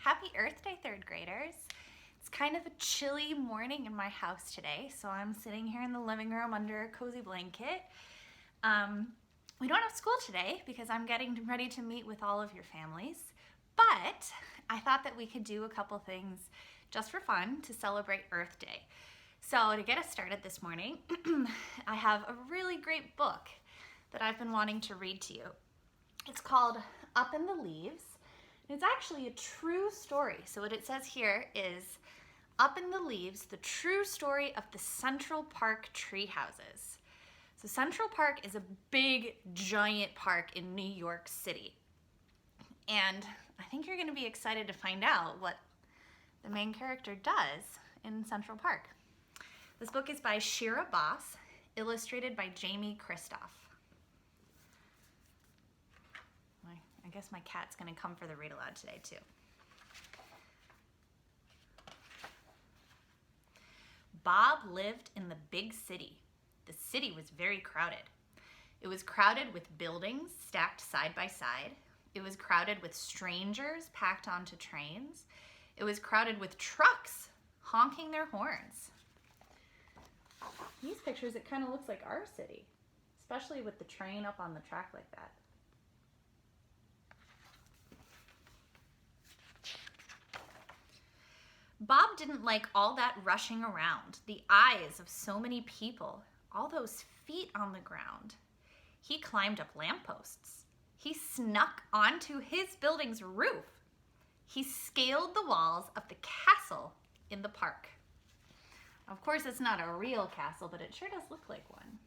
Happy Earth Day, third graders. It's kind of a chilly morning in my house today, so I'm sitting here in the living room under a cozy blanket. We don't have school today because I'm getting ready to meet with all of your families, but I thought that we could do a couple things just for fun to celebrate Earth Day. So to get us started this morning, I have a really great book that I've been wanting to read to you. It's called Up in the Leaves. It's actually a true story. So what it says here is, Up in the Leaves, the true story of the Central Park treehouses. So Central Park is a big, giant park in New York City. And I think you're going to be excited to find out what the main character does in Central Park. This book is by Shira Boss, illustrated by Jamie Kristoff. I guess my cat's going to come for the read aloud today too. Bob lived in the big city. The city was very crowded. It was crowded with buildings stacked side by side. It was crowded with strangers packed onto trains. It was crowded with trucks honking their horns. These pictures, it kind of looks like our city, especially with the train up on the track like that. Bob didn't like all that rushing around, the eyes of so many people, all those feet on the ground. He climbed up lampposts. He snuck onto his building's roof. He scaled the walls of the castle in the park. Of course, it's not a real castle, but it sure does look like one.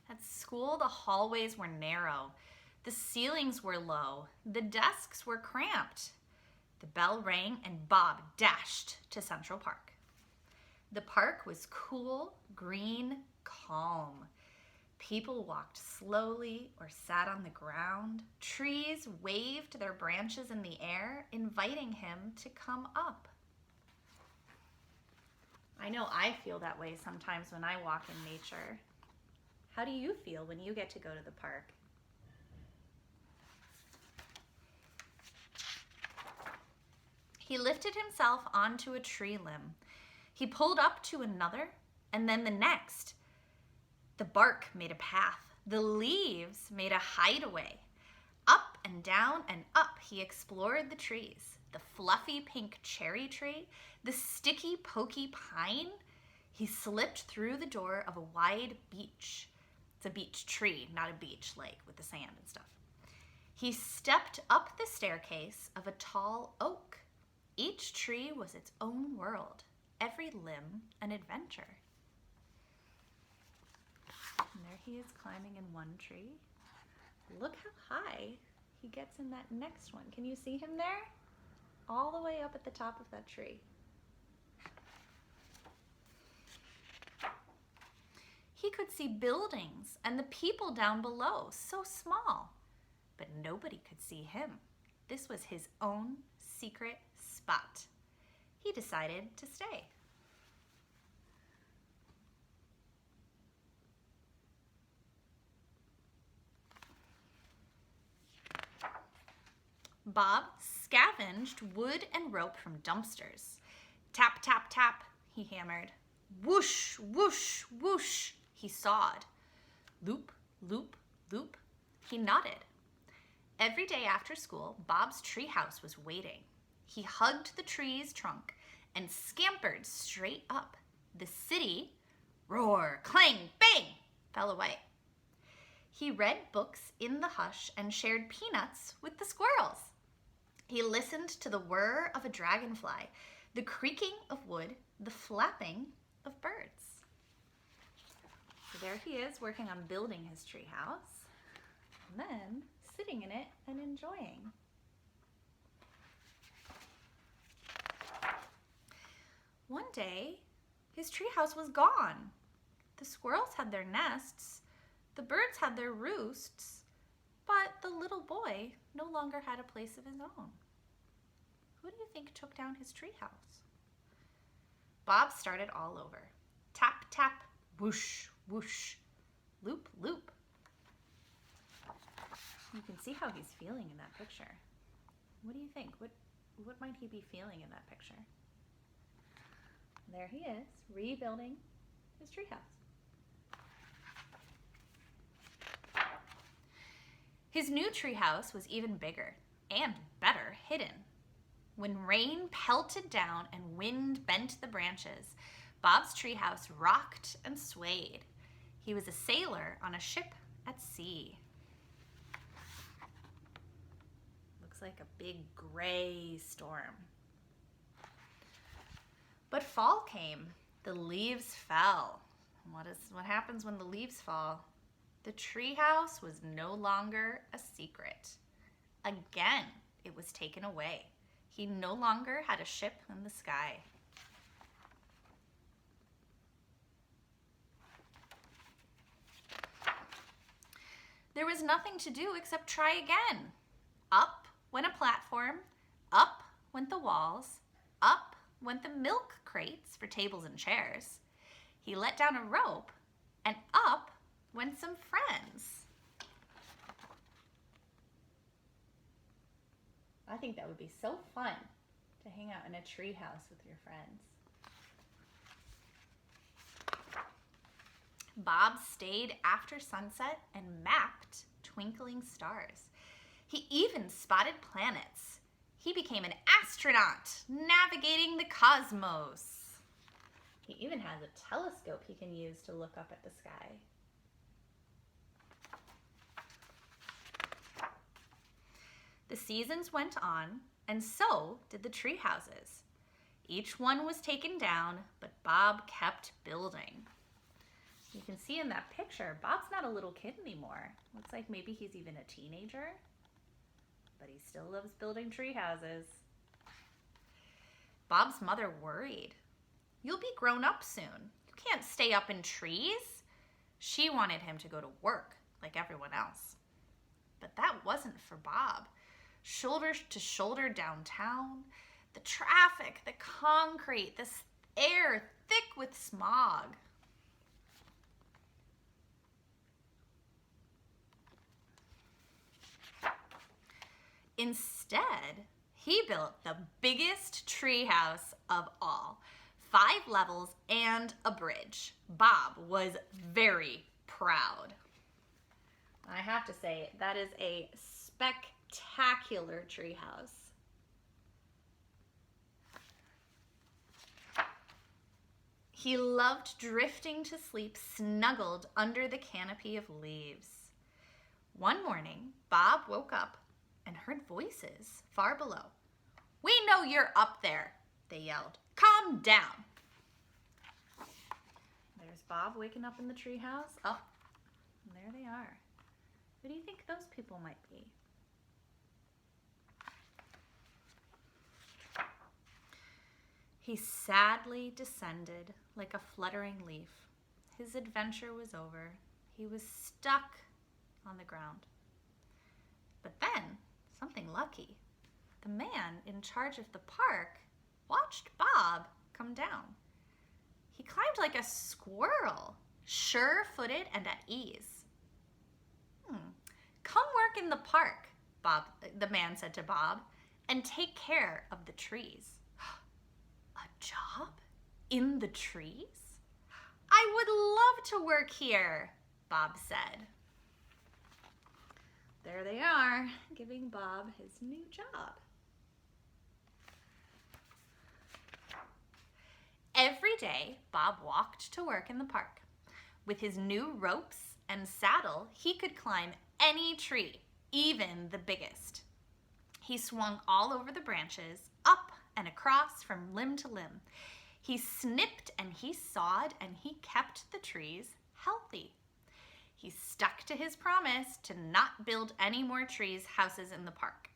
At school, the hallways were narrow. The ceilings were low. The desks were cramped. The bell rang and Bob dashed to Central Park. The park was cool, green, calm. People walked slowly or sat on the ground. Trees waved their branches in the air, inviting him to come up. I know I feel that way sometimes when I walk in nature. How do you feel when you get to go to the park? He lifted himself onto a tree limb. He pulled up to another, and then the next. The bark made a path. The leaves made a hideaway. Up and down and up he explored the trees. The fluffy pink cherry tree, the sticky pokey pine. He slipped through the door of a wide beech. It's a beech tree, not a beach like with the sand and stuff. He stepped up the staircase of a tall oak. Each tree was its own world, every limb an adventure. And there he is climbing in one tree. Look how high he gets in that next one. Can you see him there? All the way up at the top of that tree. He could see buildings and the people down below, so small. But nobody could see him. This was his own secret spot. He decided to stay. Bob scavenged wood and rope from dumpsters. Tap, tap, tap, he hammered. Whoosh, whoosh, whoosh, he sawed. Loop, loop, loop, he nodded. Every day after school, Bob's treehouse was waiting. He hugged the tree's trunk and scampered straight up. The city, roar, clang, bang, fell away. He read books in the hush and shared peanuts with the squirrels. He listened to the whir of a dragonfly, the creaking of wood, the flapping of birds. So there he is working on building his treehouse, and then sitting in it and enjoying. One day, his treehouse was gone. The squirrels had their nests, the birds had their roosts, but the little boy no longer had a place of his own. Who do you think took down his treehouse? Bob started all over. Tap, tap, whoosh, whoosh. Loop, loop, how he's feeling in that picture. What do you think? What might he be feeling in that picture? There he is, rebuilding his treehouse. His new treehouse was even bigger and better hidden. When rain pelted down and wind bent the branches, Bob's treehouse rocked and swayed. He was a sailor on a ship at sea. Looks like a big gray storm. But fall came. The leaves fell. What happens when the leaves fall? The treehouse was no longer a secret. Again, it was taken away. He no longer had a ship in the sky. There was nothing to do except try again. Up went a platform, up went the walls, up went the milk crates for tables and chairs. He let down a rope, and up went some friends. I think that would be so fun to hang out in a treehouse with your friends. Bob stayed after sunset and mapped twinkling stars. He even spotted planets. He became an astronaut navigating the cosmos. He even has a telescope he can use to look up at the sky. The seasons went on, and so did the tree houses. Each one was taken down, but Bob kept building. You can see in that picture, Bob's not a little kid anymore. Looks like maybe he's even a teenager, but he still loves building tree houses. Bob's mother worried. You'll be grown up soon. You can't stay up in trees. She wanted him to go to work like everyone else. But that wasn't for Bob. Shoulder to shoulder downtown, the traffic, the concrete, this air thick with smog. Instead, he built the biggest treehouse of all, 5 levels and a bridge. Bob was very proud. I have to say, that is a spectacular treehouse. He loved drifting to sleep snuggled under the canopy of leaves. One morning, Bob woke up and heard voices far below. "We know you're up there," they yelled. "Calm down." There's Bob waking up in the treehouse. Oh, there they are. Who do you think those people might be? He sadly descended like a fluttering leaf. His adventure was over. He was stuck on the ground. But then, something lucky. The man in charge of the park watched Bob come down. He climbed like a squirrel, sure-footed and at ease. "Come work in the park," the man said to Bob, "and take care of the trees." "A job in the trees? I would love to work here," Bob said. There they are, giving Bob his new job. Every day, Bob walked to work in the park. With his new ropes and saddle, he could climb any tree, even the biggest. He swung all over the branches, up and across from limb to limb. He snipped and he sawed, and he kept the trees healthy. He stuck to his promise to not build any more houses in the park.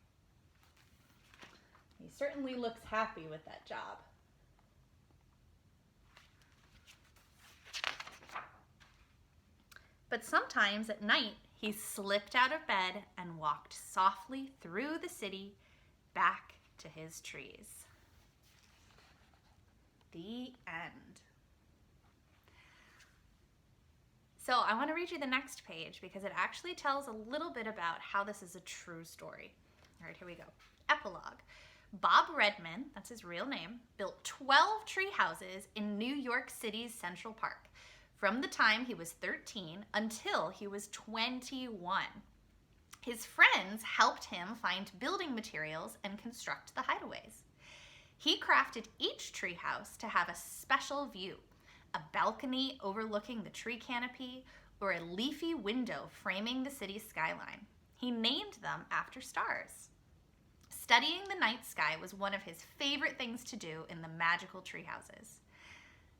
He certainly looks happy with that job. But sometimes at night, he slipped out of bed and walked softly through the city back to his trees. The end. So I want to read you the next page because it actually tells a little bit about how this is a true story. All right, here we go. Epilogue. Bob Redman, that's his real name, built 12 tree houses in New York City's Central Park from the time he was 13 until he was 21. His friends helped him find building materials and construct the hideaways. He crafted each treehouse to have a special view, a balcony overlooking the tree canopy, or a leafy window framing the city's skyline. He named them after stars. Studying the night sky was one of his favorite things to do in the magical treehouses.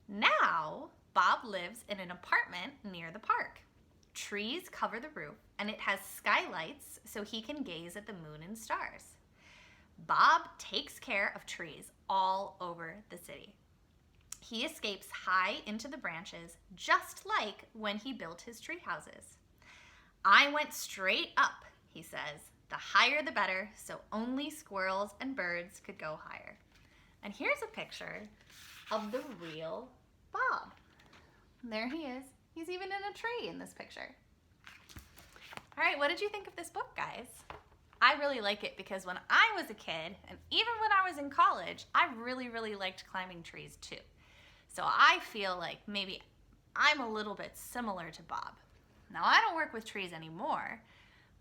Now, Bob lives in an apartment near the park. Trees cover the roof, and it has skylights so he can gaze at the moon and stars. Bob takes care of trees all over the city. He escapes high into the branches, just like when he built his tree houses. I went straight up, he says. The higher the better, so only squirrels and birds could go higher. And here's a picture of the real Bob. There he is. He's even in a tree in this picture. All right, what did you think of this book, guys? I really like it because when I was a kid, and even when I was in college, I really, really liked climbing trees too. So I feel like maybe I'm a little bit similar to Bob. Now, I don't work with trees anymore,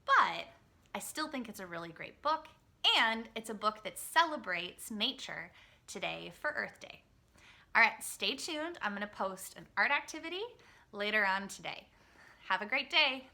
but I still think it's a really great book, and it's a book that celebrates nature today for Earth Day. All right, stay tuned. I'm going to post an art activity later on today. Have a great day.